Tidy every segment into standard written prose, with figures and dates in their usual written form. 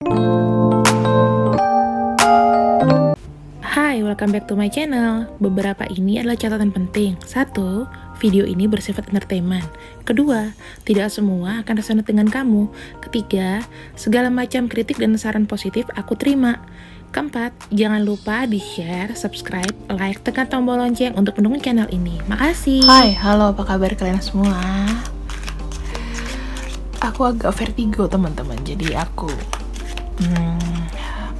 Hai, welcome back to my channel. Beberapa ini adalah catatan penting. Satu, video ini bersifat entertainment. Kedua, tidak semua akan resonate dengan kamu. Ketiga, segala macam kritik dan saran positif aku terima. Keempat, jangan lupa di-share, subscribe, like, tekan tombol lonceng untuk mendukung channel ini. Makasih. Hai, halo, apa kabar kalian semua? Aku agak vertigo teman-teman, jadi aku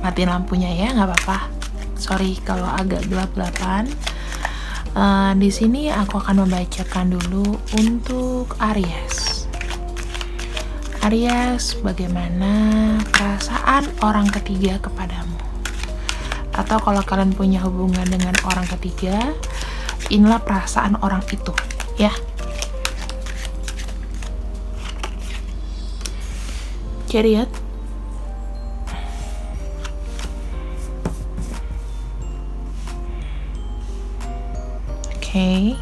matiin lampunya ya, nggak apa-apa. Sorry kalau agak gelap-gelapan. Di sini aku akan membacakan dulu untuk Aries. Aries, bagaimana perasaan orang ketiga kepadamu? Atau kalau kalian punya hubungan dengan orang ketiga, inilah perasaan orang itu, ya. Chariot. Oke.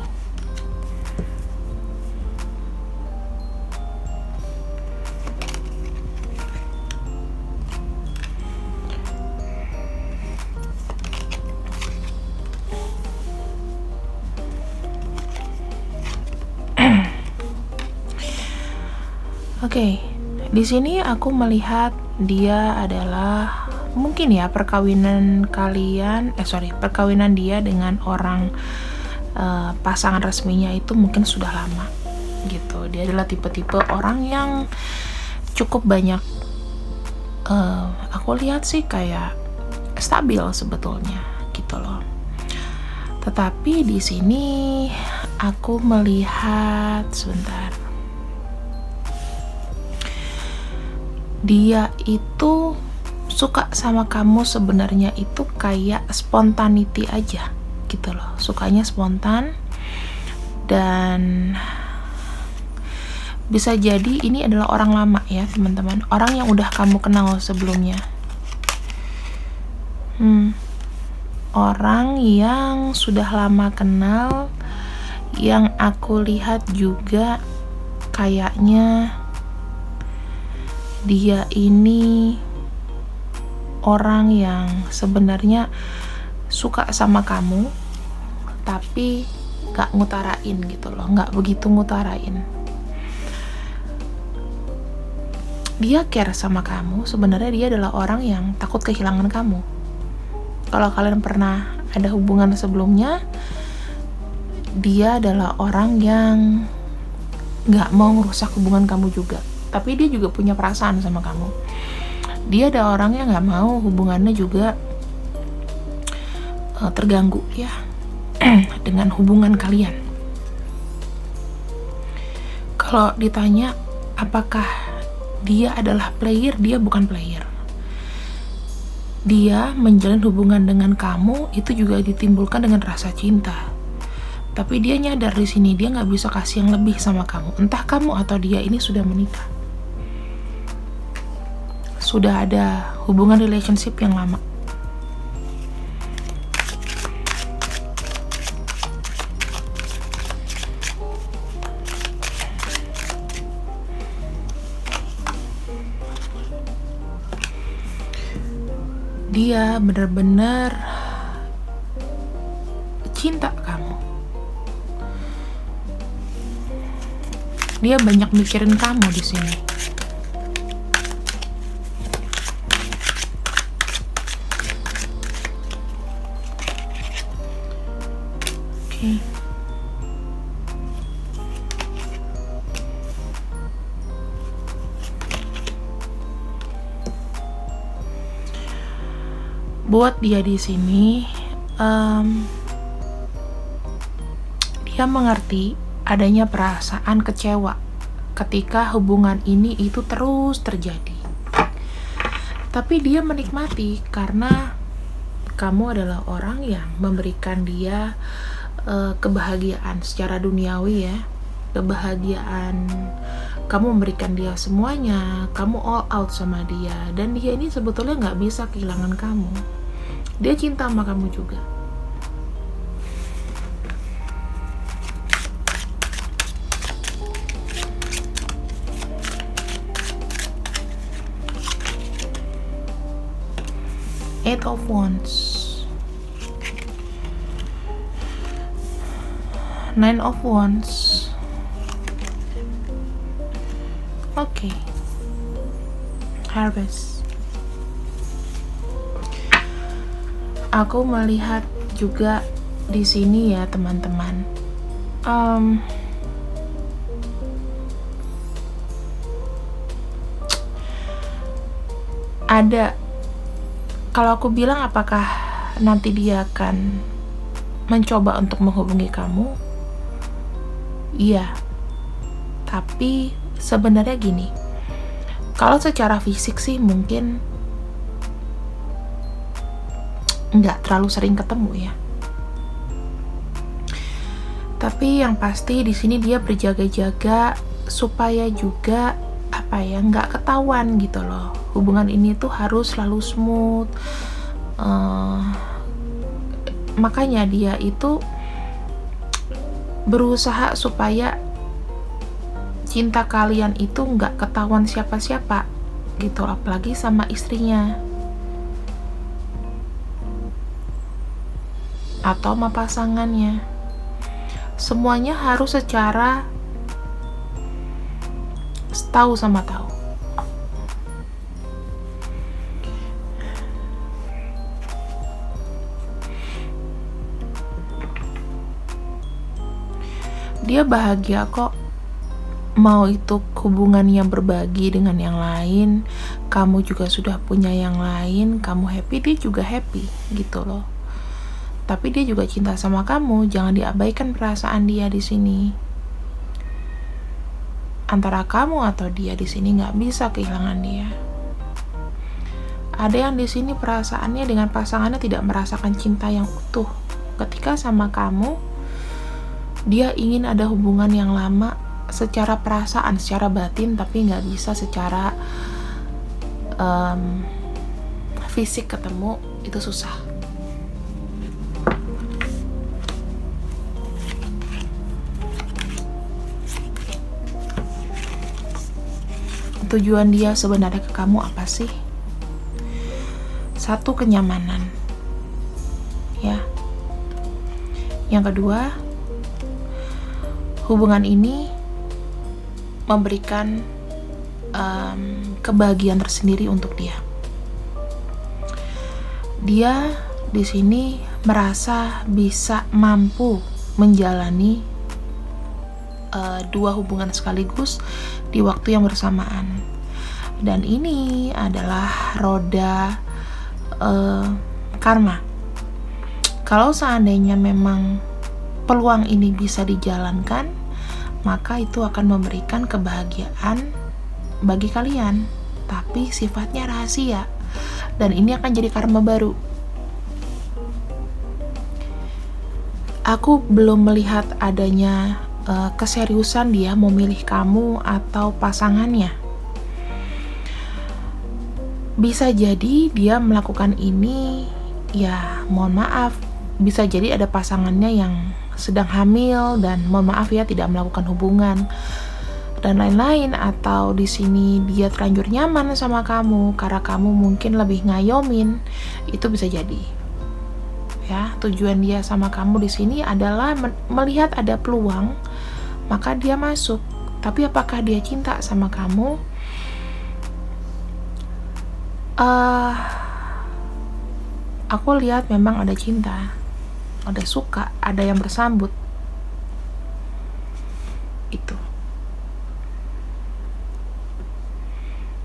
Oke, di sini aku melihat dia adalah mungkin ya perkawinan dia dengan orang pasangan resminya itu mungkin sudah lama gitu. Dia adalah tipe-tipe orang yang cukup banyak aku lihat sih kayak stabil sebetulnya gitu loh. Tetapi di sini aku melihat sebentar. Dia itu suka sama kamu sebenarnya itu kayak spontanity aja gitu loh, sukanya spontan. Dan bisa jadi ini adalah orang lama ya teman-teman, orang yang udah kamu kenal sebelumnya. Orang yang sudah lama kenal, yang aku lihat juga kayaknya dia ini orang yang sebenarnya suka sama kamu tapi gak ngutarain gitu loh, gak begitu ngutarain. Dia care sama kamu, sebenarnya dia adalah orang yang takut kehilangan kamu. Kalau kalian pernah ada hubungan sebelumnya, dia adalah orang yang gak mau ngerusak hubungan kamu juga, tapi dia juga punya perasaan sama kamu. Dia ada orang yang gak mau hubungannya juga terganggu ya dengan hubungan kalian. Kalau ditanya apakah dia adalah player, dia bukan player. Dia menjalin hubungan dengan kamu itu juga ditimbulkan dengan rasa cinta. Tapi dia nyadar di sini dia nggak bisa kasih yang lebih sama kamu. Entah kamu atau dia ini sudah menikah, sudah ada hubungan relationship yang lama. Dia benar-benar cinta kamu. Dia banyak mikirin kamu di sini. Oke. Buat dia di sini, dia mengerti adanya perasaan kecewa ketika hubungan ini itu terus terjadi. Tapi dia menikmati karena kamu adalah orang yang memberikan dia kebahagiaan secara duniawi ya. Kebahagiaan, kamu memberikan dia semuanya, kamu all out sama dia. Dan dia ini sebetulnya gak bisa kehilangan kamu. Dia cinta sama kamu juga. Eight of Wands, Nine of Wands. Oke. Harvest. Aku melihat juga di sini ya teman-teman. Ada, kalau aku bilang apakah nanti dia akan mencoba untuk menghubungi kamu? Iya. Tapi sebenarnya gini, kalau secara fisik sih mungkin nggak terlalu sering ketemu ya. Tapi yang pasti di sini dia berjaga-jaga supaya juga nggak ketahuan gitu loh. Hubungan ini tuh harus selalu smooth. Makanya dia itu berusaha supaya cinta kalian itu nggak ketahuan siapa-siapa gitu, apalagi sama istrinya atau sama pasangannya. Semuanya harus secara tahu sama tahu. Dia bahagia kok, mau itu hubungan yang berbagi dengan yang lain, kamu juga sudah punya yang lain, kamu happy, dia juga happy gitu loh. Tapi dia juga cinta sama kamu, jangan diabaikan perasaan dia di sini. Antara kamu atau dia di sini nggak bisa kehilangan dia. Ada yang di sini perasaannya dengan pasangannya tidak merasakan cinta yang utuh. Ketika sama kamu, dia ingin ada hubungan yang lama secara perasaan, secara batin, tapi nggak bisa secara fisik ketemu, itu susah. Tujuan dia sebenarnya ke kamu apa sih? Satu, kenyamanan ya. Yang kedua, hubungan ini memberikan kebahagiaan tersendiri untuk dia. Dia di sini merasa bisa mampu menjalani dua hubungan sekaligus di waktu yang bersamaan. Dan ini adalah roda karma. Kalau seandainya memang peluang ini bisa dijalankan, maka itu akan memberikan kebahagiaan bagi kalian, tapi sifatnya rahasia, dan ini akan jadi karma baru. Aku belum melihat adanya keseriusan dia memilih kamu atau pasangannya. Bisa jadi dia melakukan ini, ya mohon maaf, bisa jadi ada pasangannya yang sedang hamil dan mohon maaf ya tidak melakukan hubungan dan lain-lain, atau di sini dia terlanjur nyaman sama kamu karena kamu mungkin lebih ngayomin, itu bisa jadi. Ya, tujuan dia sama kamu di sini adalah melihat ada peluang, maka dia masuk. Tapi apakah dia cinta sama kamu? Aku lihat memang ada cinta, ada suka, ada yang bersambut. Itu.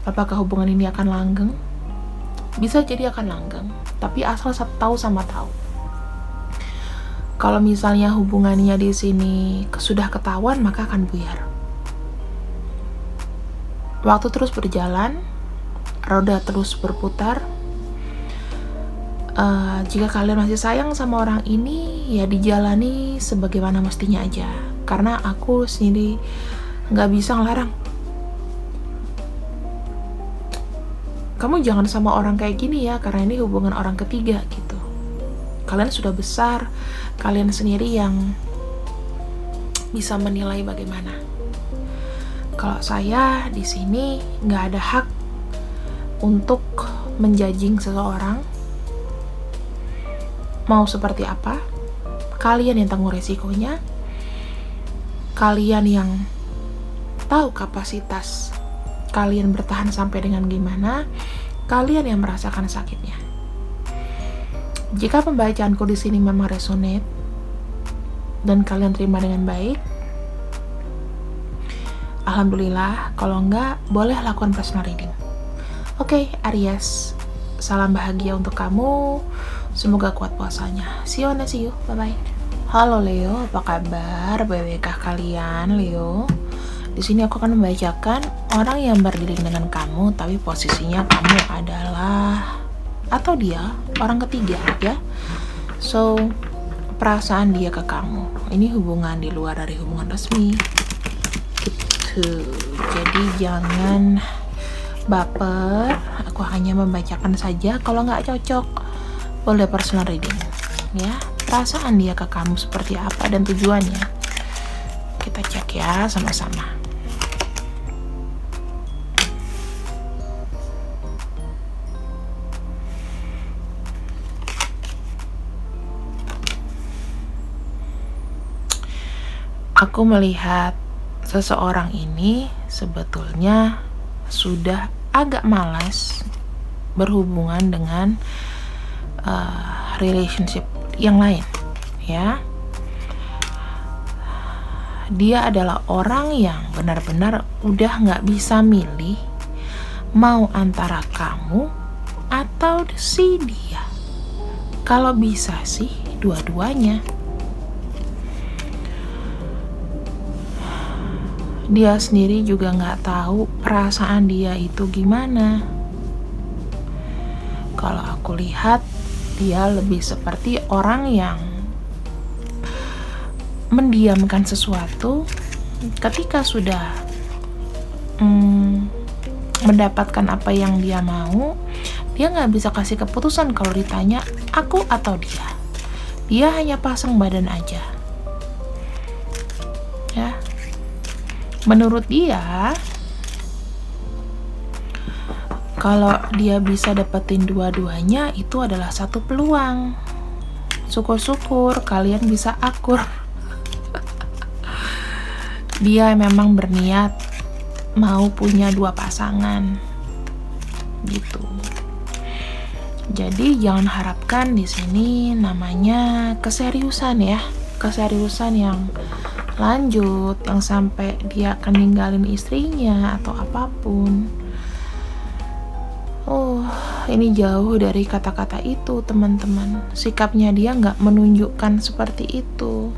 Apakah hubungan ini akan langgeng? Bisa jadi akan langgeng, tapi asal tahu sama tahu. Kalau misalnya hubungannya di sini sudah ketahuan, maka akan buyar. Waktu terus berjalan, roda terus berputar. Jika kalian masih sayang sama orang ini, ya dijalani sebagaimana mestinya aja. Karena aku sendiri nggak bisa ngelarang. Kamu jangan sama orang kayak gini ya, karena ini hubungan orang ketiga gitu. Kalian sudah besar, kalian sendiri yang bisa menilai bagaimana. Kalau saya di sini nggak ada hak untuk menjudging seseorang, mau seperti apa, kalian yang tanggung resikonya, kalian yang tahu kapasitas kalian bertahan sampai dengan gimana, kalian yang merasakan sakitnya. Jika pembacaanku di sini memang resonate dan kalian terima dengan baik, alhamdulillah. Kalau enggak, boleh lakukan personal reading. Oke, Aries, salam bahagia untuk kamu. Semoga kuat puasanya. See you. Bye-bye. Halo Leo, apa kabar? BWK kalian, Leo? Di sini aku akan membacakan orang yang berdiri dengan kamu, tapi posisinya kamu adalah atau dia orang ketiga ya. So, perasaan dia ke kamu. Ini hubungan di luar dari hubungan resmi. Gitu. Jadi jangan baper. Aku hanya membacakan saja. Kalau nggak cocok, boleh personal reading. Ya, perasaan dia ke kamu seperti apa dan tujuannya. Kita cek ya sama-sama. Aku melihat seseorang ini sebetulnya sudah agak malas berhubungan dengan relationship yang lain, ya. Dia adalah orang yang benar-benar udah nggak bisa milih mau antara kamu atau si dia. Kalau bisa sih dua-duanya. Dia sendiri juga nggak tahu perasaan dia itu gimana. Kalau aku lihat, dia lebih seperti orang yang mendiamkan sesuatu. Ketika sudah mendapatkan apa yang dia mau, dia nggak bisa kasih keputusan kalau ditanya aku atau dia. Dia hanya pasang badan aja. Ya. Menurut dia, kalau dia bisa dapetin dua-duanya, itu adalah satu peluang. Syukur-syukur kalian bisa akur. Dia memang berniat mau punya dua pasangan, gitu. Jadi jangan harapkan di sini namanya keseriusan ya, keseriusan yang lanjut, yang sampai dia akan ninggalin istrinya atau apapun. Ini jauh dari kata-kata itu, teman-teman. Sikapnya dia nggak menunjukkan seperti itu.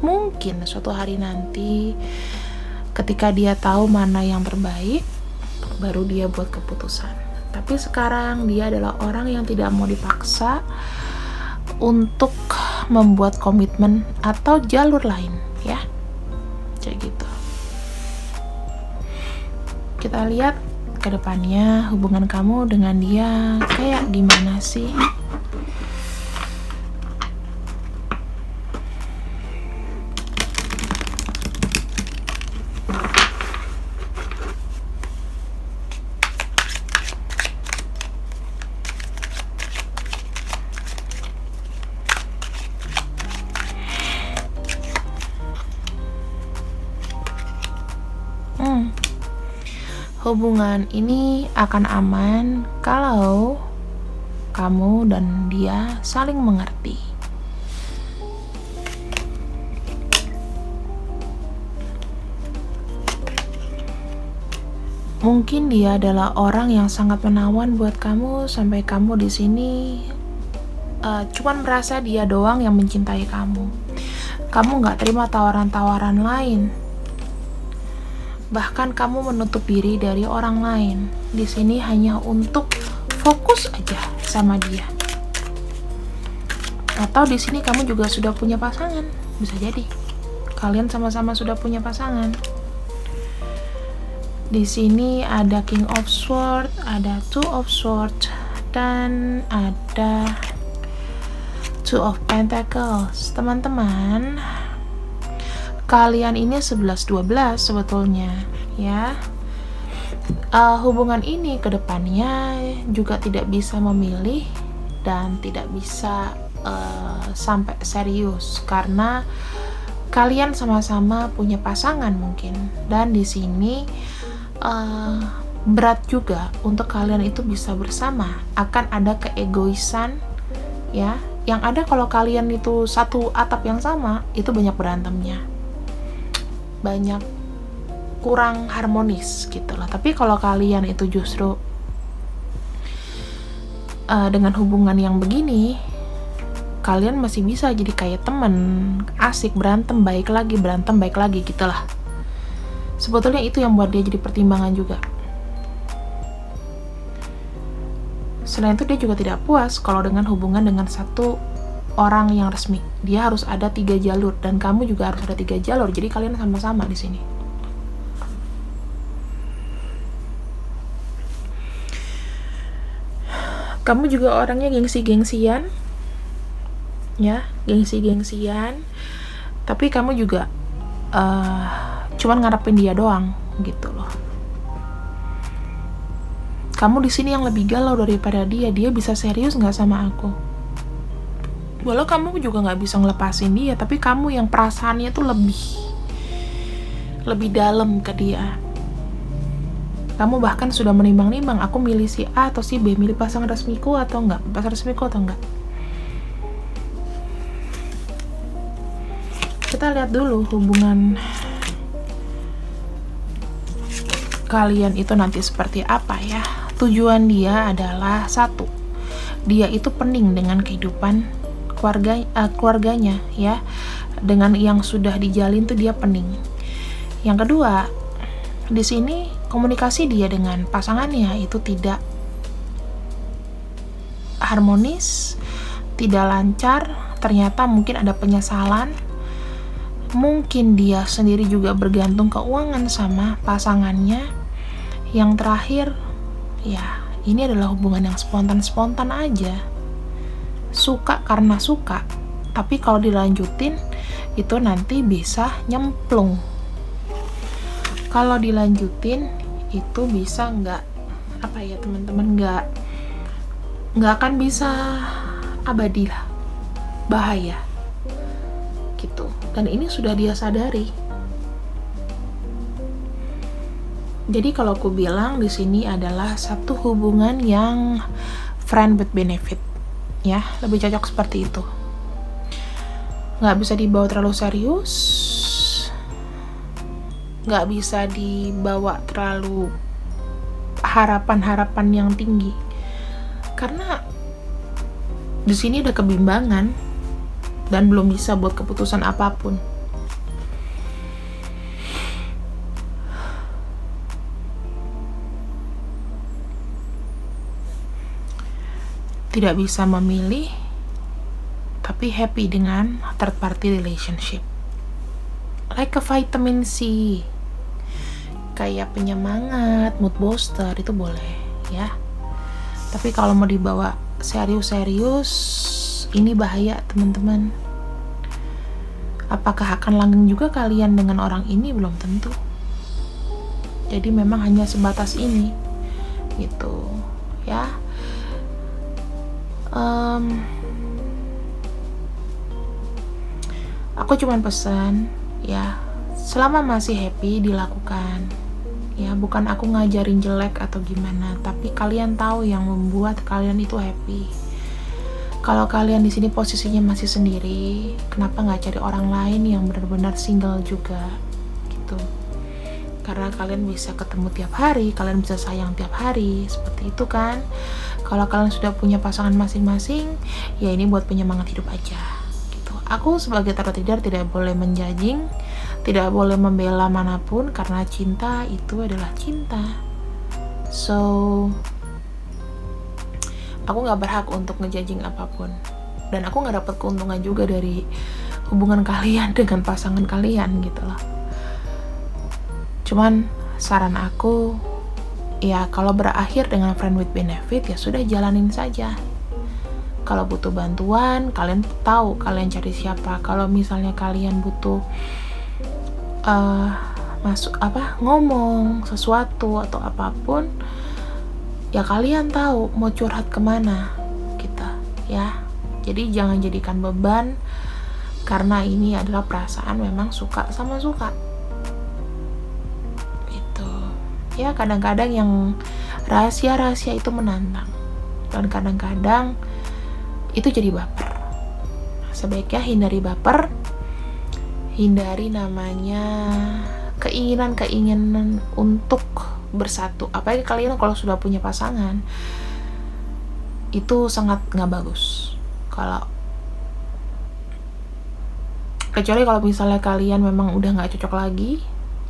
Mungkin suatu hari nanti, ketika dia tahu mana yang terbaik, baru dia buat keputusan. Tapi sekarang dia adalah orang yang tidak mau dipaksa untuk membuat komitmen atau jalur lain, ya, kayak gitu. Kita lihat ke depannya hubungan kamu dengan dia kayak gimana sih? Hubungan ini akan aman kalau kamu dan dia saling mengerti. Mungkin dia adalah orang yang sangat menawan buat kamu sampai kamu di sini cuman merasa dia doang yang mencintai kamu. Kamu nggak terima tawaran-tawaran lain. Bahkan kamu menutup diri dari orang lain. Di sini hanya untuk fokus aja sama dia. Atau di sini kamu juga sudah punya pasangan, bisa jadi. Kalian sama-sama sudah punya pasangan. Di sini ada King of Swords, ada Two of Swords, dan ada Two of Pentacles. Teman-teman, kalian ini 11-12 sebetulnya, ya. Hubungan ini ke depannya juga tidak bisa memilih dan tidak bisa sampai serius, karena kalian sama-sama punya pasangan mungkin, dan di sini berat juga untuk kalian itu bisa bersama. Akan ada keegoisan ya, yang ada kalau kalian itu satu atap yang sama, itu banyak berantemnya, banyak kurang harmonis gitu lah. Tapi kalau kalian itu justru dengan hubungan yang begini, kalian masih bisa jadi kayak temen, asik, berantem baik lagi gitu lah. Sebetulnya itu yang buat dia jadi pertimbangan juga. Selain itu dia juga tidak puas kalau dengan hubungan dengan satu orang yang resmi. Dia harus ada 3 jalur, dan kamu juga harus ada 3 jalur. Jadi kalian sama-sama di sini. Kamu juga orangnya gengsi-gengsian, ya, gengsi-gengsian. Tapi kamu juga cuman ngarepin dia doang, gitu loh. Kamu di sini yang lebih galau daripada dia. Dia bisa serius nggak sama aku? Walau kamu juga nggak bisa ngelepasin dia, tapi kamu yang perasaannya tuh lebih dalam ke dia. Kamu bahkan sudah menimbang-nimbang, aku milih si A atau si B, milih pasangan resmiku atau enggak, Kita lihat dulu hubungan kalian itu nanti seperti apa ya. Tujuan dia adalah satu, dia itu pening dengan kehidupan keluarganya ya, dengan yang sudah dijalin tuh dia pening. Yang kedua, di sini komunikasi dia dengan pasangannya itu tidak harmonis, tidak lancar. Ternyata mungkin ada penyesalan. Mungkin dia sendiri juga bergantung keuangan sama pasangannya. Yang terakhir, ya ini adalah hubungan yang spontan-spontan aja. Suka karena suka, tapi kalau dilanjutin itu nanti bisa nyemplung. Kalau dilanjutin itu bisa teman-teman, nggak akan bisa abadi lah, bahaya gitu. Dan ini sudah dia sadari. Jadi kalau aku bilang di sini adalah satu hubungan yang friend with benefit, ya, lebih cocok seperti itu. Nggak bisa dibawa terlalu serius, nggak bisa dibawa terlalu harapan-harapan yang tinggi, karena di sini ada kebimbangan dan belum bisa buat keputusan apapun. Tidak bisa memilih, tapi happy dengan third party relationship. Like a vitamin C, kayak penyemangat, mood booster, itu boleh ya. Tapi kalau mau dibawa serius-serius, ini bahaya teman-teman. Apakah akan langgeng juga kalian dengan orang ini? Belum tentu. Jadi memang hanya sebatas ini gitu ya. Aku cuman pesan ya, selama masih happy dilakukan ya. Bukan aku ngajarin jelek atau gimana, tapi kalian tahu yang membuat kalian itu happy. Kalau kalian di sini posisinya masih sendiri, kenapa nggak cari orang lain yang benar-benar single juga gitu? Karena kalian bisa ketemu tiap hari, kalian bisa sayang tiap hari, seperti itu kan. Kalau kalian sudah punya pasangan masing-masing, ya ini buat penyemangat hidup aja gitu. Aku sebagai tarot reader tidak boleh menjudging, tidak boleh membela manapun, karena cinta itu adalah cinta. So, aku gak berhak untuk ngejudging apapun. Dan aku gak dapat keuntungan juga dari hubungan kalian dengan pasangan kalian gitu loh. Cuman saran aku, ya kalau berakhir dengan friend with benefit, ya sudah jalanin saja. Kalau butuh bantuan, kalian tahu kalian cari siapa. Kalau misalnya kalian butuh ngomong sesuatu atau apapun, ya kalian tahu mau curhat kemana kita ya. Jadi jangan jadikan beban, karena ini adalah perasaan memang suka sama suka. Itu. Ya kadang-kadang yang rahasia-rahasia itu menantang. Dan kadang-kadang itu jadi baper. Sebaiknya hindari baper, hindari namanya keinginan untuk bersatu. Apalagi kalian kalau sudah punya pasangan, itu sangat nggak bagus. Kecuali kalau misalnya kalian memang udah nggak cocok lagi,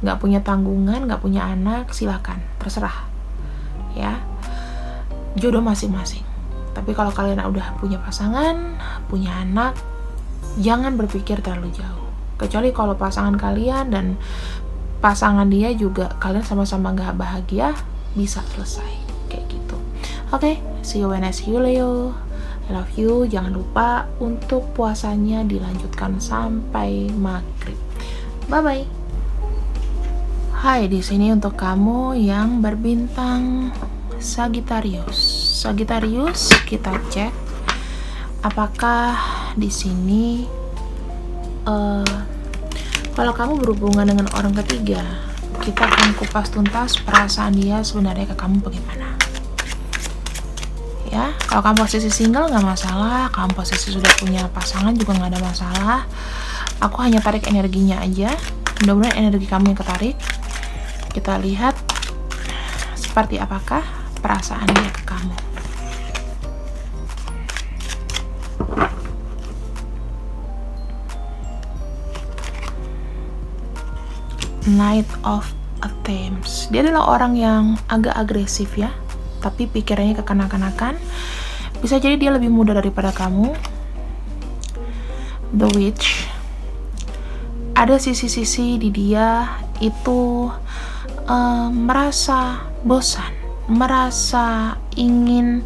nggak punya tanggungan, nggak punya anak, silakan, terserah, ya, jodoh masing-masing. Tapi kalau kalian udah punya pasangan, punya anak, jangan berpikir terlalu jauh. Kecuali kalau pasangan kalian dan pasangan dia juga kalian sama-sama nggak bahagia, bisa selesai kayak gitu. Oke, see you when I see you, Leo. I love you. Jangan lupa untuk puasanya dilanjutkan sampai maghrib. Bye bye. Hai, di sini untuk kamu yang berbintang Sagittarius. Sagittarius, kita cek apakah di sini kalau kamu berhubungan dengan orang ketiga, kita akan kupas tuntas perasaan dia sebenarnya ke kamu bagaimana. Ya, kalau kamu posisi single nggak masalah, kamu posisi sudah punya pasangan juga nggak ada masalah. Aku hanya tarik energinya aja. Mudah-mudahan energi kamu yang ketarik. Kita lihat seperti apakah perasaan dia ke kamu. Knight of Athens. Dia adalah orang yang agak agresif ya, tapi pikirannya kekanak-kanakan. Bisa jadi dia lebih muda daripada kamu. The Witch. Ada sisi-sisi di dia itu merasa bosan, merasa ingin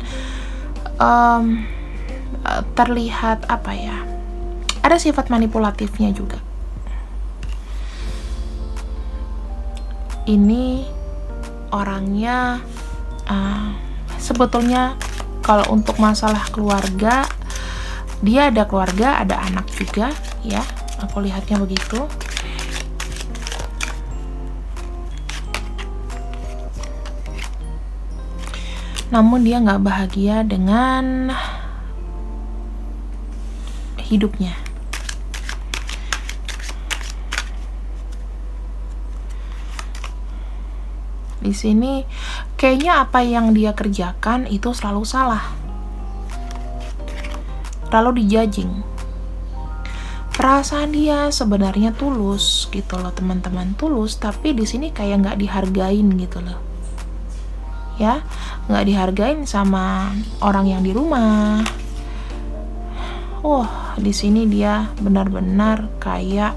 terlihat apa ya, ada sifat manipulatifnya juga. Ini orangnya sebetulnya kalau untuk masalah keluarga, dia ada keluarga, ada anak juga ya, aku lihatnya begitu. Namun dia nggak bahagia dengan hidupnya. Di sini kayaknya apa yang dia kerjakan itu selalu salah, lalu dijudging. Perasaan dia sebenarnya tulus gitu loh teman-teman, tulus, tapi di sini kayak nggak dihargain gitu loh, ya, nggak dihargain sama orang yang di rumah. Di sini dia benar-benar kayak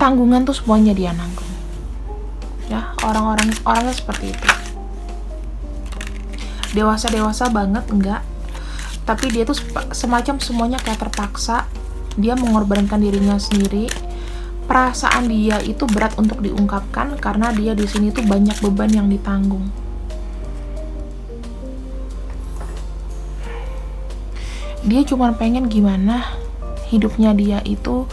tanggungan tuh semuanya dia nanggung. Ya, orangnya seperti itu. Dewasa banget enggak, tapi dia tuh semacam semuanya kayak terpaksa. Dia mengorbankan dirinya sendiri. Perasaan dia itu berat untuk diungkapkan karena dia di sini tuh banyak beban yang ditanggung. Dia cuma pengen gimana hidupnya dia itu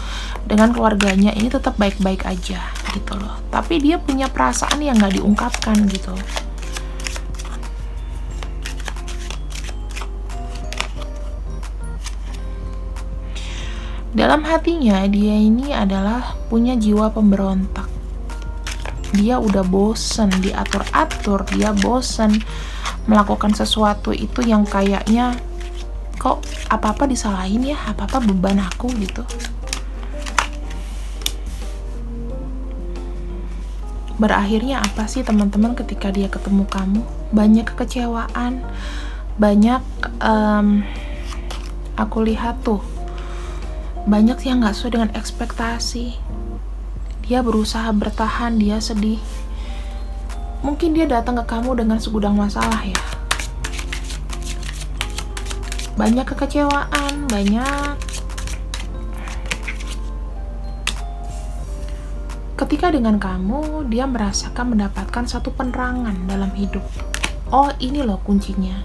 dengan keluarganya ini tetap baik-baik aja gitu loh. Tapi dia punya perasaan yang nggak diungkapkan gitu. Dalam hatinya dia ini adalah punya jiwa pemberontak. Dia udah bosen diatur-atur, dia bosen melakukan sesuatu itu yang kayaknya kok apa-apa disalahin ya, apa-apa beban aku gitu. Berakhirnya apa sih teman-teman ketika dia ketemu kamu? Banyak kekecewaan, banyak aku lihat tuh banyak yang gak sesuai dengan ekspektasi. Dia berusaha bertahan, dia sedih. Mungkin dia datang ke kamu dengan segudang masalah ya. Banyak kekecewaan, banyak. Ketika dengan kamu, dia merasakan mendapatkan satu penerangan dalam hidup. Oh, ini loh kuncinya.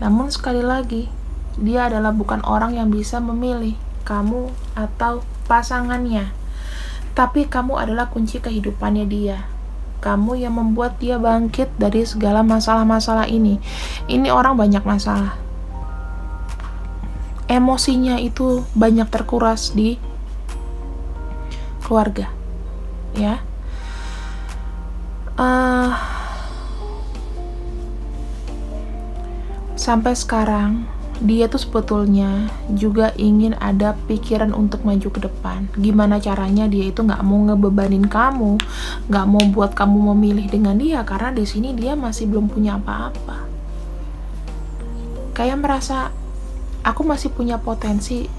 Namun sekali lagi, dia adalah bukan orang yang bisa memilih kamu atau pasangannya. Tapi kamu adalah kunci kehidupannya dia. Kamu yang membuat dia bangkit dari segala masalah-masalah ini. Ini orang banyak masalah. Emosinya itu banyak terkuras di keluarga. Ya. Sampai sekarang dia tuh sebetulnya juga ingin ada pikiran untuk maju ke depan. Gimana caranya dia itu nggak mau ngebebanin kamu, nggak mau buat kamu memilih dengan dia, karena di sini dia masih belum punya apa-apa. Kayak merasa aku masih punya potensi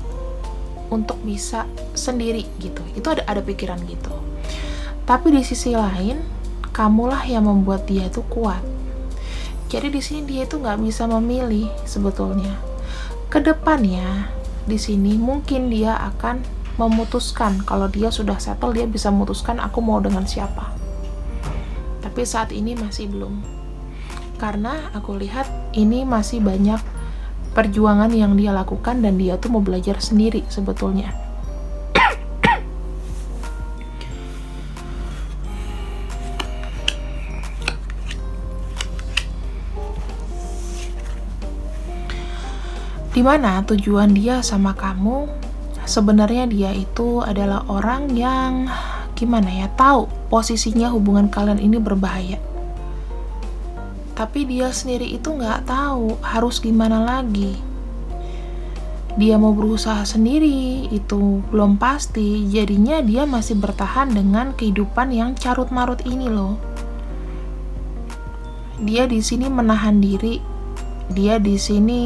untuk bisa sendiri gitu. Itu ada pikiran gitu. Tapi di sisi lain, kamulah yang membuat dia itu kuat. Jadi di sini dia itu nggak bisa memilih sebetulnya. Kedepannya di sini mungkin dia akan memutuskan, kalau dia sudah settle dia bisa memutuskan aku mau dengan siapa. Tapi saat ini masih belum. Karena aku lihat ini masih banyak perjuangan yang dia lakukan dan dia tuh mau belajar sendiri sebetulnya. Dimana tujuan dia sama kamu, sebenarnya dia itu adalah orang yang gimana ya, tahu posisinya hubungan kalian ini berbahaya. Tapi dia sendiri itu nggak tahu harus gimana lagi. Dia mau berusaha sendiri, itu belum pasti. Jadinya dia masih bertahan dengan kehidupan yang carut-marut ini loh. Dia di sini menahan diri. Dia di sini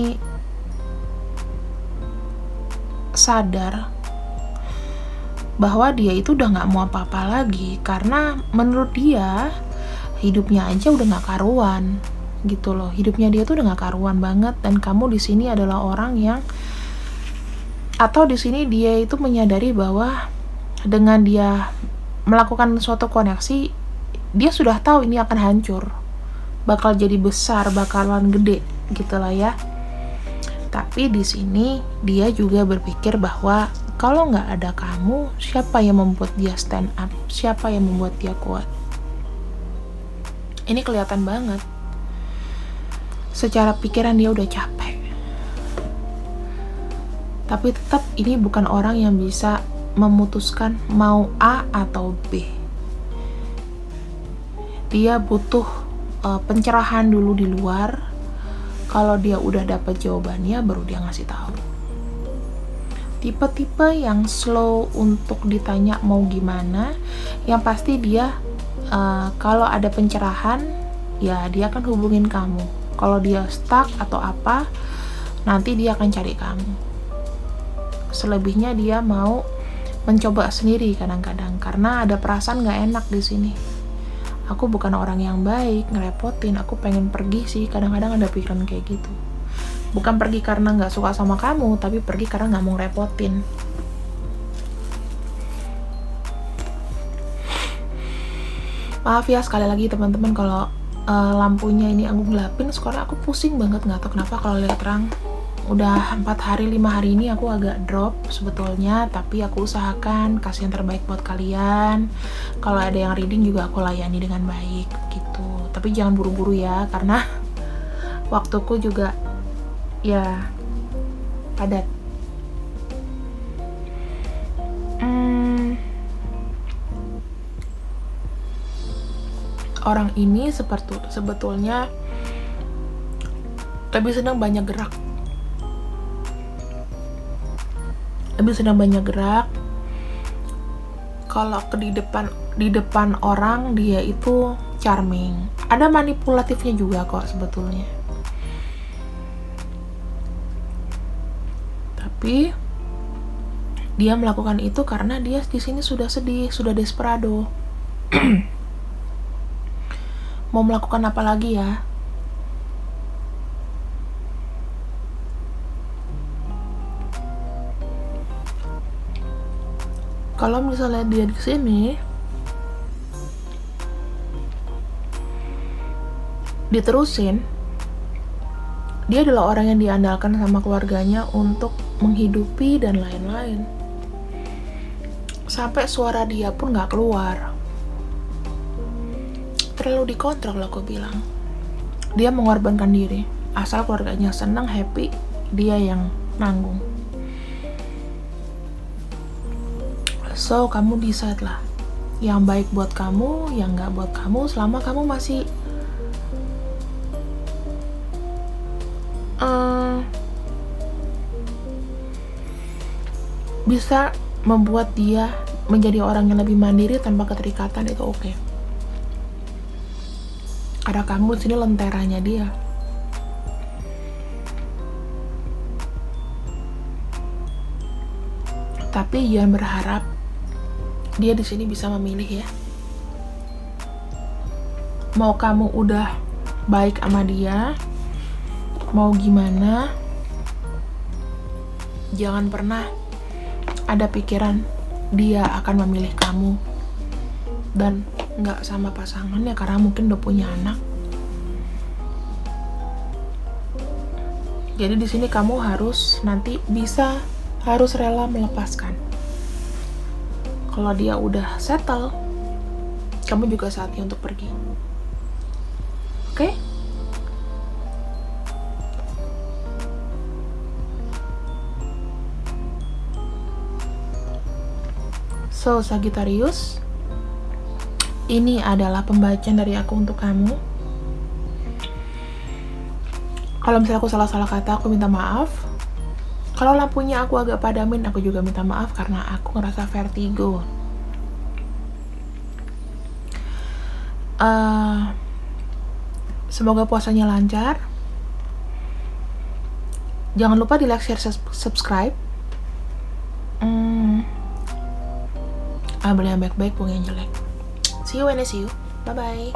sadar bahwa dia itu udah gak mau apa-apa lagi, karena menurut dia hidupnya aja udah gak karuan gitu loh. Hidupnya dia tuh udah gak karuan banget, dan kamu di sini adalah orang yang, atau di sini dia itu menyadari bahwa dengan dia melakukan suatu koneksi, dia sudah tahu ini akan hancur, bakal jadi besar, bakalan gede gitu lah ya. Tapi di sini dia juga berpikir bahwa kalau nggak ada kamu, siapa yang membuat dia stand up? Siapa yang membuat dia kuat? Ini kelihatan banget. Secara pikiran dia udah capek. Tapi tetap ini bukan orang yang bisa memutuskan mau A atau B. Dia butuh pencerahan dulu di luar. Kalau dia udah dapat jawabannya, baru dia ngasih tahu. Tipe-tipe yang slow untuk ditanya mau gimana, yang pasti dia kalau ada pencerahan, ya dia akan hubungin kamu. Kalau dia stuck atau apa, nanti dia akan cari kamu. Selebihnya dia mau mencoba sendiri kadang-kadang, karena ada perasaan nggak enak di sini. Aku bukan orang yang baik, ngerepotin, aku pengen pergi sih, kadang-kadang ada pikiran kayak gitu. Bukan pergi karena nggak suka sama kamu, tapi pergi karena nggak mau ngerepotin. Maaf ya sekali lagi teman-teman kalau lampunya ini aku gelapin, sekarang aku pusing banget, nggak tahu kenapa kalau lihat terang. Udah 4 hari 5 hari ini aku agak drop sebetulnya, tapi aku usahakan kasih yang terbaik buat kalian. Kalau ada yang reading juga aku layani dengan baik gitu. Tapi jangan buru-buru ya, karena waktuku juga ya padat. Orang ini sebetulnya lebih senang banyak gerak. Kalau di depan orang dia itu charming. Ada manipulatifnya juga kok sebetulnya. Tapi dia melakukan itu karena dia di sini sudah sedih, sudah desperado. Mau melakukan apa lagi ya? Kalau misalnya dia di sini diterusin, Dia adalah orang yang diandalkan sama keluarganya untuk menghidupi dan lain-lain. Sampai suara dia pun gak keluar. Terlalu dikontrol, aku bilang. Dia mengorbankan diri. Asal keluarganya senang, happy, dia yang nanggung. So, kamu decide lah. Yang baik buat kamu, yang gak buat kamu, selama kamu masih bisa membuat dia menjadi orang yang lebih mandiri tanpa keterikatan, itu oke. Karena kamu di sini lenteranya dia. Tapi jangan berharap dia di sini bisa memilih ya. Mau kamu udah baik sama dia, mau gimana, jangan pernah ada pikiran dia akan memilih kamu dan nggak sama pasangannya karena mungkin udah punya anak. Jadi di sini kamu harus nanti harus rela melepaskan. Kalau dia udah settle, kamu juga saatnya untuk pergi. Oke? So, Sagittarius, ini adalah pembacaan dari aku untuk kamu. Kalau misalnya aku salah-salah kata, aku minta maaf. Kalau lampunya aku agak padamin, aku juga minta maaf karena aku ngerasa vertigo. Semoga puasanya lancar. Jangan lupa di like, share, subscribe. Ambil yang baik-baik, buang yang jelek. See you when I see you. Bye-bye.